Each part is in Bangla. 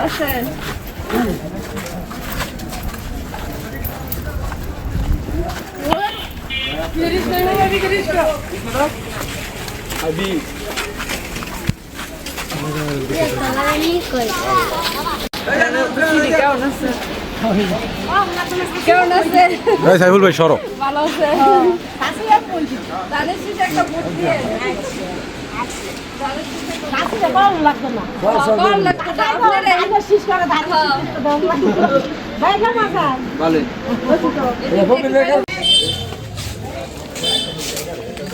আছেন? কেমন আছে? সাইফুল ভাই সরো ভালো আছে। তাদের সাথে একটা ভোট দিয়ে ভালো লাগতো না। ভালো লাগতো না। আপনারা শীষ করে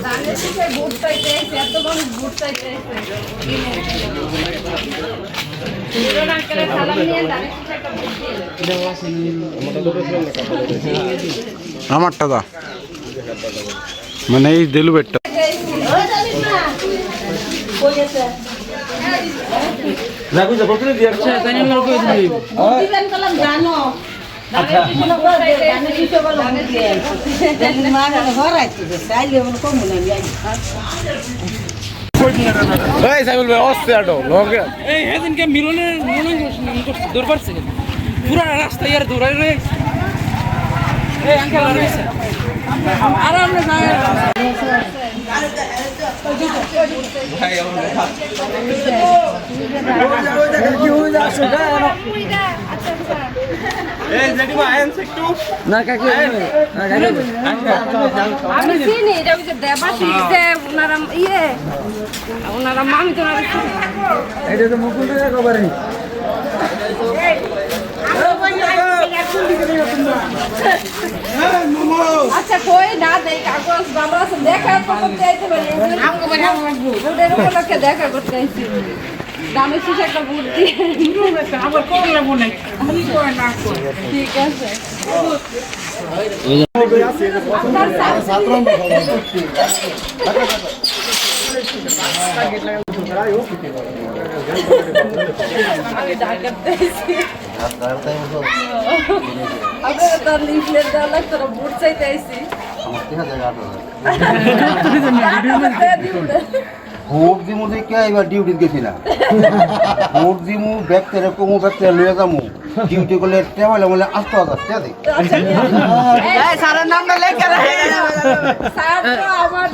ধানের শীষে ভোট চাইতে এত মানুষ ভোট চাইতে সালাম নিয়ে ধানের শীষে একটা ভোট দিয়ে আমারটা দা মানে এই দেলু বেটটা লাগু যাব করে দিয়ে আচ্ছা তাই না লোক দিই দিবেন কলম জানো আচ্ছা জানে কি সব লোক দিয়ে দেন মা ঘর আইছে চাইলে মন কম না যাই এই সাইফুল ভাই অস্তে আটো লগে এই হেদিনকে মিলনের মনে করছে দরবার থেকে পুরা রাস্তা ইয়ার দৌড়াই রে এই আঙ্কেল আরে আর আমরা যাই ভাই আমরা কি হয়ে যাচ্ছে এই জেঠিমা আইএনস একটু না কাকি আমি চিনি এটা হচ্ছে দেবাশিস যে ওনারা মামি তো এটা তো মুকুলদের খবরই আচ্ছা কই না দেই কাগজ বাবা আছে দেখা করতে আইতে পারি আমগো বাড়ি ওদের উপলক্ষে দেখা করতে আইছি দামের শেষে একটা ভোট দিয়ে আবার কোন লাগবো না আমি কই না ঠিক আছে আপনারা তো লিফলেট দেওয়া লাগতো না ভোট চাইতে আইছি ভোট দিমু দেখে এবার ডিউটি গেছি না ভোট দিমু ব্যাগতে কমু ব্যাগতে লয়ে যামু ডিউটি করলে টেবলে বলে আসতে হবে দেখ স্যারের নামটা লেখা স্যার তো আমার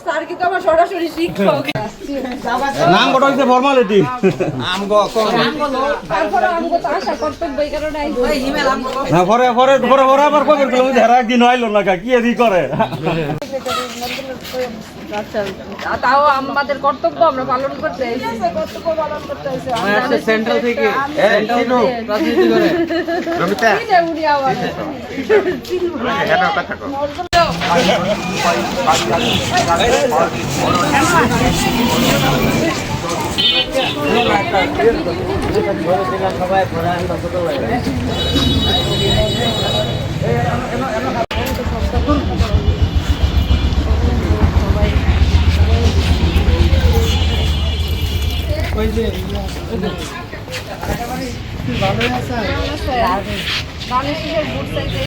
স্যার কিন্তু আমার সরাসরি শিক্ষক নাম কত হইছে ফর্মালিটি তারপরে আমগো তো আশা কর্তব্য এই কারণে আইছি না পরে পরে পরে পরে আবার কই করলাম হেরা একদিন হইলো না কি এদি করে আচ্ছা তাও আমাদের কর্তব্য আমরা পালন করতে আইছি কর্তব্য পালন করতে আইছি আমরা সেন্ট্রাল থেকে রাজনীতি করে রমিতা কি রে উড়ি আওয়াজ এটা কথা কও সবাই ঘোরা আমি কত লাগে ভালো আছে ধানের শীষের ভোট চাইতে